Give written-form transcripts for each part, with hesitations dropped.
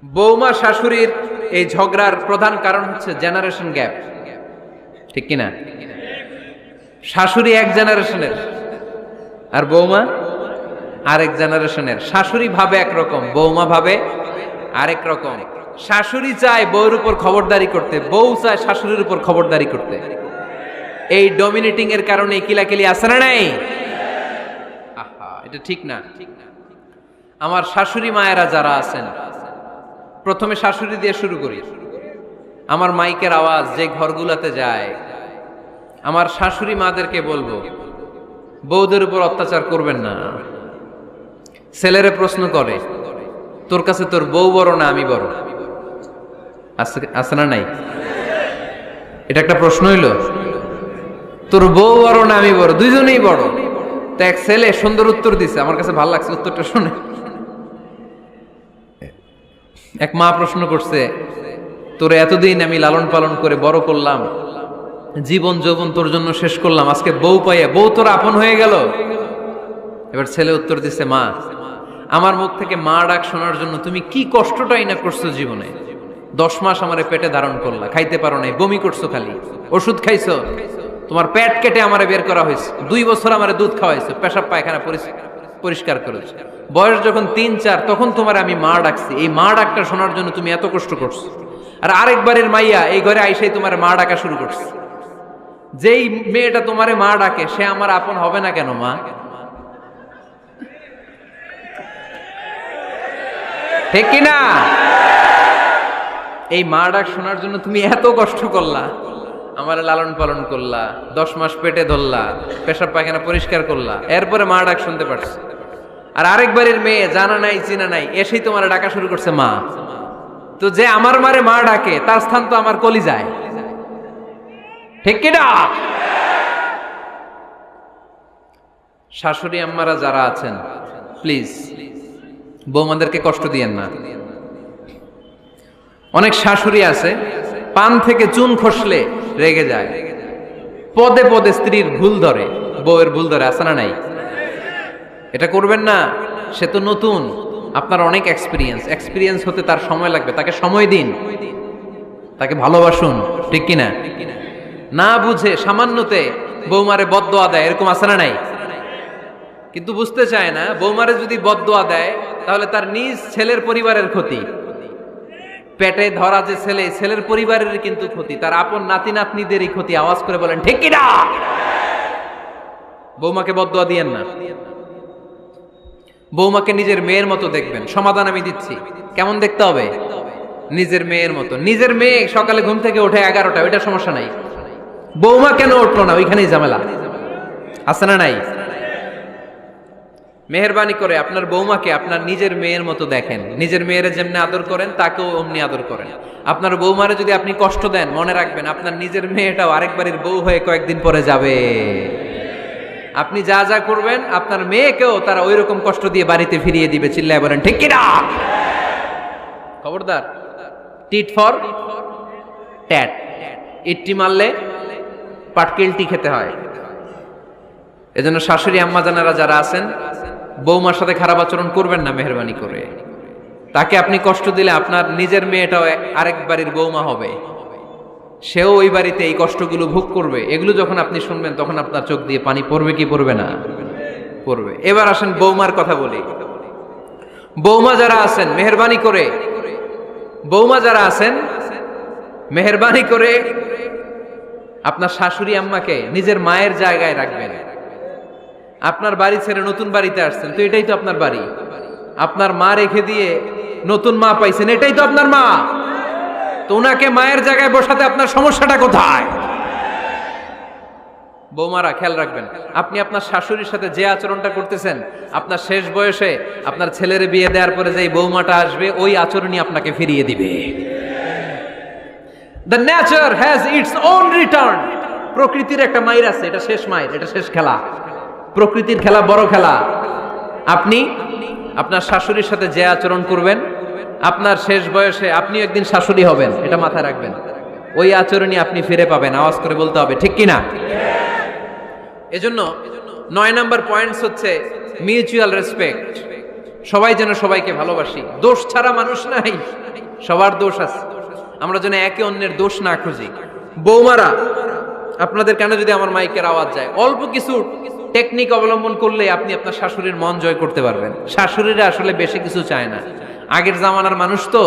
বৌমা শাশুড়ির এই ঝগড়ার প্রধান কারণ হচ্ছে জেনারেশন গ্যাপ, ঠিক কিনা? শাশুড়ি এক জেনারেশনের আর বৌমা আরেক জেনারেশনের। শাশুড়ি ভাবে একরকম, বৌমা ভাবে আরেক রকম। শাশুড়ি চায় বউর উপর খবরদারি করতে, বউ চায় শাশুড়ির উপর খবরদারি করতে। এই ডমিনেটিং এর কারণে কিলাকিলি আছে না নাই? আহা, এটা ঠিক না। আমার শাশুড়ি মায়েরা যারা আছেন, প্রথমে শাশুড়ি দিয়ে শুরু করি। আমার মাইকের আওয়াজ যে ঘরগুলাতে যায়, আমার শাশুড়ি মাদেরকে বলবো, বউদের উপর অত্যাচার করবেন না। ছেলেরে প্রশ্ন করে, তোর কাছে তোর বউ বড় না আমি বড়? আছে না নাই? এটা একটা প্রশ্ন হইল। তোর বউ বড় না আমি বড়? দুইজনেই বড়। তো এক ছেলে সুন্দর উত্তর দিছে, আমার কাছে ভালো লাগছে উত্তরটা শুনে। এক মা প্রশ্ন করছে, তোর এতদিন আমি লালন পালন করে বড় করলাম, জীবন যৌবন তোর জন্য শেষ করলাম, আজকে বউ পাইয়া বউ তোর আপন হয়ে গেল? এবার ছেলে উত্তর দিছে, মা, আমার মুখ থেকে মা ডাক শোনার জন্য তুমি কি কষ্টটাই না করছো জীবনে। 10 মাস আমারে পেটে ধারণ করলা, খাইতে পারো নাই, বমি করছো, খালি ওষুধ খাইছো, তোমার পেট কেটে আমারে বের করা হয়েছে, 2 বছর আমারে দুধ খাওয়াইছো, পেশাব পায়খানা পরিষ্কার করেছো। বয়স যখন 3-4 তখন তোমার আমি মা ডাকছি, এই মা ডাকটা শোনার জন্য তুমি এত কষ্ট করছো। আর আরেকবারের মাইয়া এই ঘরে আইসাই তোমার মা ডাকা শুরু করছে। যেই মেয়েটা তোমারে মা ডাকে সে আমার আপন হবে না কেন মা? ঠিক কিনা? এই মা ডাক শোনার জন্য তুমি এত কষ্ট করলা, আমার লালন পালন করলা, 10 মাস পেটে ধরলা, পেশাব পায়খানা পরিষ্কার করলা, এরপরে মা ডাক শুনতে পারছো। আর আরেকবারের মেয়ে জানা নাই চিনা নাই এসেই তোমার ডাকা শুরু করছে মা। তো যে আমার মারে মা ডাকে তার স্থান তো আমার কলিজায়, ঠিক কিনা? শাশুড়ি আম্মারা যারা আছেন, প্লিজ বৌমাদেরকে কষ্ট দিয়েন না। অনেক শাশুড়ি আছে পান থেকে চুন খসলে রেগে যায়, পদে পদে স্ত্রীর ভুল ধরে, বউয়ের ভুল ধরে, আছে না নাই? এটা করবেন না। সে তো নতুন, আপনার অনেক এক্সপিরিয়েন্স হতে তার সময় লাগবে, তাকে সময় দিন, তাকে ভালোবাসুন, ঠিক কিনা? না বুঝে সামান্যতে বৌমারে বদদোয়া দেয়, এরকম আছে না নাই? কিন্তু বুঝতে চায় না, বৌমারে যদি বদদোয়া দেয় তাহলে তার নিজ ছেলের পরিবারের ক্ষতি। পেটে ধরা যে ছেলে, ছেলের পরিবারের কিন্তু ক্ষতি, তার আপন নাতি নাতনিদেরই ক্ষতি। আওয়াজ করে বলেন ঠিক কিনা? বৌমাকে বদদোয়া দিয়েন না। বৌমাকে নিজের মেয়ের মতো দেখবেন। সমাধান আমি দিচ্ছি। কেমন দেখতে হবে? নিজের মেয়ের মতো। নিজের মেয়ে সকালে ঘুম থেকে ওঠে 11টা, ওইটা সমস্যা নাই। বৌমা কেন উঠলো না, ওইখানেই ঝামেলা, আছে না নাই? মেহেরবানি করে আপনার বৌমাকে আপনার নিজের মেয়ের মতো দেখেন। নিজের মেয়েরে যেমনি আদর করেন তাকেও অমনি আদর করেন। আপনার বৌমারে যদি আপনি কষ্ট দেন, মনে রাখবেন আপনার নিজের মেয়েটাও আরেকবারের বউ হয়ে কয়েকদিন পরে যাবে। আপনি যা যা করবেন আপনার মেয়েকেও তারা ওই রকম কষ্ট দিয়ে বাড়িতে ফিরিয়ে দিবে। চিল্লায় বলেন ঠিক কিনা? খবরদার, টিট ফর ট্যাট। ইট্টি মারলে পাটকেলটি খেতে হয়। এজন্য শাশুড়ি আম্মা জানারা যারা আছেন, বৌমার সাথে খারাপ আচরণ করবেন না মেহেরবানি করে। তাকে আপনি কষ্ট দিলে আপনার নিজের মেয়েটাও আরেক বাড়ির বৌমা হবে, সেও ওই বাড়িতে এই কষ্টগুলো ভোগ করবে। এগুলো যখন আপনি শুনবেন তখন আপনার চোখ দিয়ে পানি পড়বে কি পড়বে না? পড়বে। এবার আসেন বৌমার কথা বলি। বৌমা যারা আছেন মেহেরবানি করে, বৌমা যারা আছেন মেহেরবানি করে আপনার শাশুড়ি আম্মাকে নিজের মায়ের জায়গায় রাখবেন। আপনার বাড়ি ছেড়ে নতুন বাড়িতে আসছেন, তো এটাই তো আপনার বাড়ি। আপনার মা রেখে দিয়ে নতুন মা পাইছেন, এটাই তো আপনার মা। তো ওনাকে মায়ের জায়গায় বসাতে আপনার সমস্যাটা কোথায়? বৌমারা খেয়াল রাখবেন, আপনি আপনার শাশুড়ির সাথে যে আচরণটা করতেছেন, আপনার শেষ বয়সে আপনার ছেলের বিয়ে দেওয়ার পরে যে বৌমাটা আসবে ওই আচরণই আপনাকে ফিরিয়ে দিবে। The nature has its own return. প্রকৃতির একটা মাইর আছে, এটা শেষ মাইর, এটা শেষ খেলা। প্রকৃতির খেলা বড় খেলা। আপনি আপনার শাশুড়ির সাথে যে আচরণ করবেন, আপনার শেষ বয়সে আপনি একদিন শাশুড়ি হবেন, এটা মাথায় রাখবেন। ওই আচরণই আপনি ফিরে পাবেন। আওয়াজ করে বলতে হবে ঠিক কিনা? এজন্য 9 নাম্বার পয়েন্টস হচ্ছে মিউচুয়াল রেসপেক্ট। সবাই যেন সবাইকে ভালোবাসি, দোষ ছাড়া মানুষ নাই, সবার দোষ আছে, আমরা যেন একে অন্যের দোষ না খুঁজি। বৌমারা, আপনাদের কেন যদি আমার মাইকের আওয়াজ যায়, অল্প কিছু টেকনিক অবলম্বন করলে আপনি আপনার শাশুড়ির মন জয় করতে পারবেন। শাশুড়িরা আসলে বেশি কিছু চায় না, আগের জামানার মানুষ তো,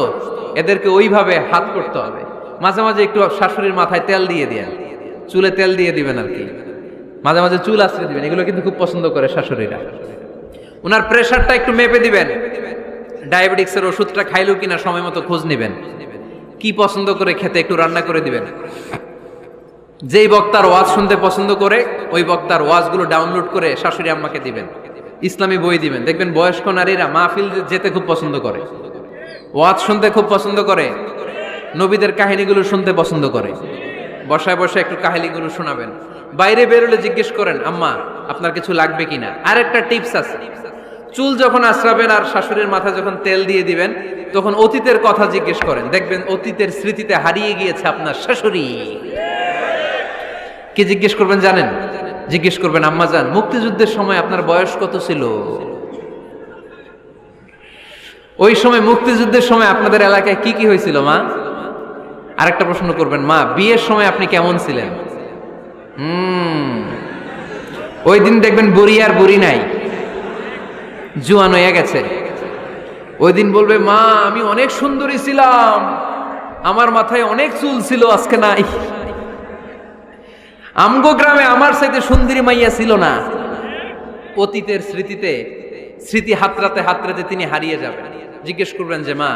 এদেরকে ওইভাবে হাত করতে হবে। মাঝে মাঝে একটু শাশুড়ির মাথায় তেল দিয়ে দেন, চুলে তেল দিয়ে দিবেন আর কি, মাঝে মাঝে চুল আশ্রয় দিবেন, এগুলো কিন্তু খুব পছন্দ করে শাশুড়িরা। ওনার প্রেশারটা একটু মেপে দিবেন, ডায়াবেটিক্সের ওষুধটা খাইলো কিনা সময় মতো খোঁজ নেবেন, কি পছন্দ করে খেতে একটু রান্না করে দিবেন। যেই বক্তার ওয়াজ শুনতে পছন্দ করে ওই বক্তার ওয়াজগুলো ডাউনলোড করে শাশুড়ি আম্মাকে দিবেন, ইসলামী বই দিবেন। দেখবেন বয়স্ক নারীরা মাহফিল যেতে খুব পছন্দ করে, ওয়াজ শুনতে খুব পছন্দ করে, নবীদের কাহিনীগুলো শুনতে পছন্দ করে। বসায় বসায় একটু কাহিনীগুলো শোনাবেন। বাইরে বেরোলে জিজ্ঞেস করেন, আম্মা আপনার কিছু লাগবে কিনা। আর একটা টিপস আছে, চুল যখন আশ্রাবেন আর শাশুড়ির মাথায় যখন তেল দিয়ে দিবেন, তখন অতীতের কথা জিজ্ঞেস করেন, দেখবেন অতীতের স্মৃতিতে হারিয়ে গিয়েছে আপনার শাশুড়ি। কি জিজ্ঞেস করবেন জানেন? জিজ্ঞেস করবেন, আম্মা জান, মুক্তিযুদ্ধের সময় আপনার বয়স কত ছিল? ওই সময় মুক্তিযুদ্ধের সময় আপনাদের এলাকায় কি কি হয়েছিল মা? আরেকটা প্রশ্ন করবেন, মা বিয়ের সময় আপনি কেমন ছিলেন? ওই দিন দেখবেন বুড়ি আর বুড়ি নাই, জুয়ান হয়ে গেছে। ওই দিন বলবে, মা আমি অনেক সুন্দরী ছিলাম, আমার মাথায় অনেক চুল ছিল, আজকে নাই। আমগো গ্রামে আমার সাথে সুন্দরী মাইয়া ছিল না। অতীতের স্মৃতিতে, স্মৃতি হাতরাতে হাতরাতে তিনি হারিয়ে যাবেন। জিজ্ঞেস করবেন যে, মা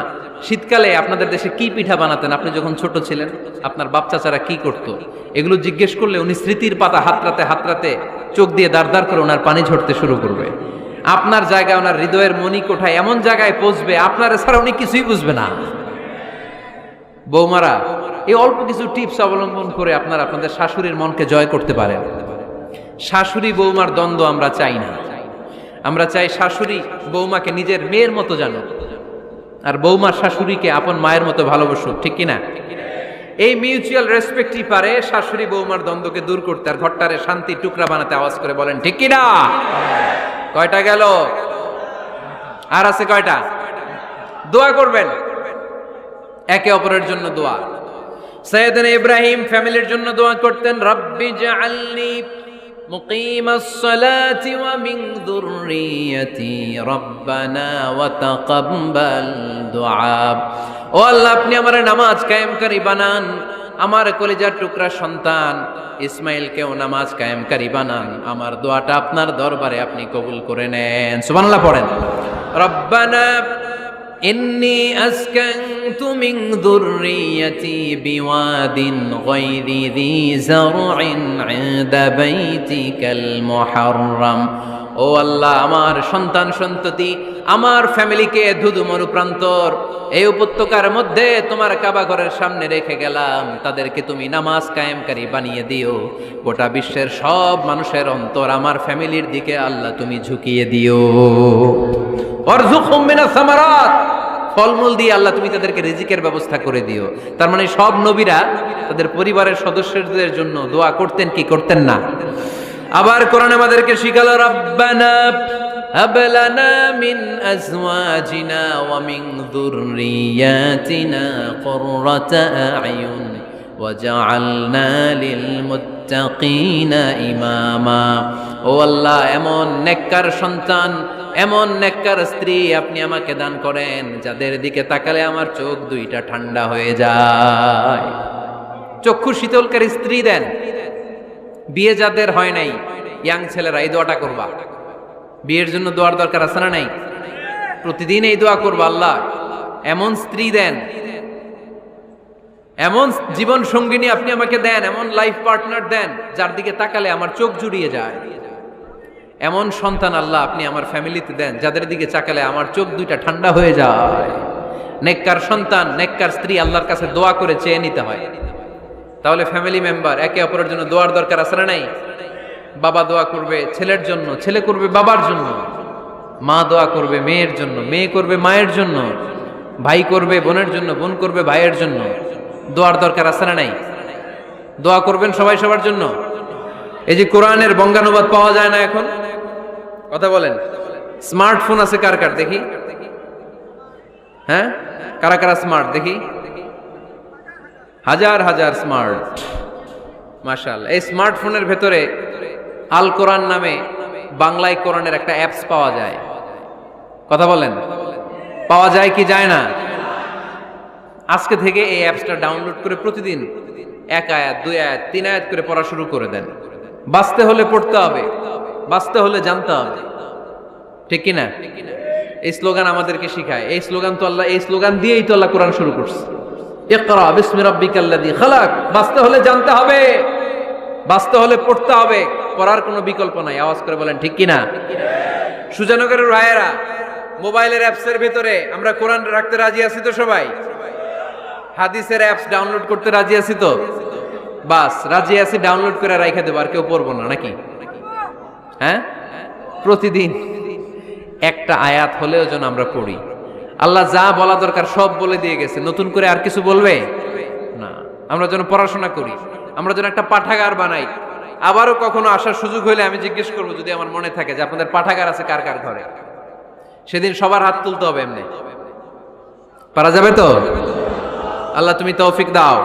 শীতকালে আপনাদের দেশে কি পিঠা বানাতেন আপনি যখন ছোট ছিলেন, আপনার বাপ চাচারা কি করতো? এগুলো জিজ্ঞেস করলে উনি স্মৃতির পাতা হাতরাতে হাতরাতে চোখ দিয়ে দাঁড় দাঁড় করে ওনার পানি ঝরতে শুরু করবে। আপনার জায়গায়, ওনার হৃদয়ের মনি কোঠায় এমন জায়গায় পৌঁছবে, আপনার ছাড়া উনি কিছুই বুঝবে না। বৌমারা, এই অল্প কিছু টিপস অবলম্বন করে আপনারা আপনাদের শাশুড়ির মনকে জয় করতে পারেন। শাশুড়ি বৌমার দ্বন্দ্ব আমরা চাই না, আমরা চাই শাশুড়ি বৌমাকে নিজের মেয়ের মতো জানো, আর বৌমা শাশুড়িকে আপন মায়ের মতো ভালোবাসুক, ঠিক কিনা? এই মিউচুয়াল রেসপেক্টই পারে শাশুড়ি বৌমার দ্বন্দ্বকে দূর করতে, আর ঘরটারে শান্তির টুকরা বানাতে। আওয়াজ করে বলেন ঠিক কিনা? কয়টা গেল? আর আছে কয়টা? দোয়া করবেন একে অপরের জন্য। দোয়া, সাইয়েদনা ইব্রাহিম ফ্যামিলির জন্য দোয়া করতেন, রব্বি জাআলনি মুকিমাস সালাতি ওয়া মিন যুররিয়াতি রব্বানা ওয়া তাকাব্বাল দুআ। ও আল্লাহ, আপনি আমার নামাজ কায়েমকারী বানান, আমার কলিজার টুকরা সন্তান ইসমাইলকেও নামাজ কায়েমকারী বানান, আমার দোয়াটা আপনার দরবারে আপনি কবুল করে নেন। সুবহানাল্লাহ পড়েন। রব্বানা ইন্নী আসকানতু মিন যুররিয়াতি বিওয়াদিন গায়রি যী যারইন ইনদা বাইতিকাল মুহাররাম। ও আল্লাহ, আমার সন্তান সন্ততি, আমার ফ্যামিলিকে ধুধু মরুপ্রান্তর এই উপত্যকার মধ্যে তোমার কাবা ঘরের সামনে রেখে গেলাম, তাদেরকে তুমি নামাজ কায়েমকারী বানিয়ে দিও। গোটা বিশ্বের সব মানুষের অন্তর আমার ফ্যামিলির দিকে আল্লাহ তুমি ঝুঁকিয়ে দিও। ওয়ারযুকহুম মিনাস সামারাত, ফলমূল দিয়ে আল্লাহ তুমি তাদেরকে রিজিকের ব্যবস্থা করে দিও। তার মানে সব নবীরা তাদের পরিবারের সদস্যদের জন্য দোয়া করতেন কি করতেন না? আবার কোরআন আমাদেরকে শিখালো, রব্বানা হাব লানা মিন আজওয়াজিনা ওয়া মিন যুররিয়াতিনা কুররাতা আ'য়ুন ওয়াজআলনা লিল মুত্তাকিনা ইমামা। ও আল্লাহ, এমন নেককার সন্তান, এমন নেককার স্ত্রী আপনি আমাকে দান করেন যাদের দিকে তাকালে আমার চোখ দুইটা ঠান্ডা হয়ে যায়। চক্ষু শীতলকারী স্ত্রী দেন। বিয়ে যাদের হয় নাই, ইয়াং ছেলেরা এই দোয়াটা করবা। বিয়ের জন্য দোয়ার দরকার আছে না নাই? প্রতিদিন এই দোয়া করবা, আল্লাহ এমন স্ত্রী দেন, এমন জীবন সঙ্গিনী আপনি আমাকে দেন, এমন লাইফ পার্টনার দেন যার দিকে তাকালে আমার চোখ জুড়িয়ে যায়। এমন সন্তান আল্লাহ আপনি আমার ফ্যামিলিতে দেন যাদের দিকে তাকালে আমার চোখ দুইটা ঠান্ডা হয়ে যায়। নেককার সন্তান, নেককার স্ত্রী আল্লাহর কাছে দোয়া করে চেয়ে নিতে হয়। তাহলে ফ্যামিলি মেম্বার একে অপরের জন্য দোয়ার দরকার আছে না নাই? বাবা দোয়া করবে ছেলের জন্য, ছেলে করবে বাবার জন্য, মা দোয়া করবে মেয়ের জন্য, মেয়ে করবে মায়ের জন্য, ভাই করবে বোনের জন্য, বোন করবে ভাইয়ের জন্য। দোয়ার দরকার আছে না নাই? দোয়া করবেন সবাই সবার জন্য। এই যে কোরআনের বঙ্গানুবাদ পাওয়া যায় না এখন, কথা বলেন, স্মার্টফোন আছে কার কার দেখি? হ্যাঁ, কারা কারা স্মার্ট দেখি? হাজার হাজার স্মার্ট, মাশাআল্লাহ। এই স্মার্টফোনের ভেতরে আল কোরআন নামে বাংলায় কোরআনের একটা অ্যাপস পাওয়া যায়। কথা বলেন, পাওয়া যায় কি যায় না? আজকে থেকে এই অ্যাপসটা ডাউনলোড করে প্রতিদিন 1 আয়াত 2 আয়াত 3 আয়াত করে পড়া শুরু করে দেন। বাঁচতে হলে পড়তে হবে, বাঁচতে হলে জানতে হবে, ঠিক কি না? এই স্লোগান আমাদেরকে শিখায়। এই স্লোগান তো আল্লাহ, এই স্লোগান দিয়েই তো আল্লাহ কোরআন শুরু করছে, ইকরা বিসমি রাব্বিকাল্লাযী খালাক। বাঁচতে হলে জানতে হবে, বাঁচতে হলে পড়তে হবে, পড়ার কোনো বিকল্প নাই। আওয়াজ করে বলেন ঠিক কি না? সুজানগরের ভাইয়েরা, মোবাইলের অ্যাপসের ভিতরে আমরা কোরআন রাখতে রাজি আছি তো সবাই? হাদিসের অ্যাপস ডাউনলোড করতে রাজি আছি তো? বাস রাজি আছি, ডাউনলোড করে রাইখা দেবো, আর কেউ পড়বো না নাকি? হ্যাঁ, প্রতিদিন একটা আয়াত হলেও যেন আমরা পড়ি। আল্লাহ যা বলা দরকার সব বলে দিয়ে গেছে, নতুন করে আর কিছু বলবে না। আমরা যেন পড়াশোনা করি, আমরা যেন একটা পাঠাগার বানাই। আবারও কখনো আসার সুযোগ হইলে আমি জিজ্ঞেস করবো, যদি আমার মনে থাকে যে আপনাদের পাঠাগার আছে কার কার ঘরে, সেদিন সবার হাত তুলতে হবে। এমনি পারা যাবে তো? আল্লাহ তুমি তৌফিক দাও।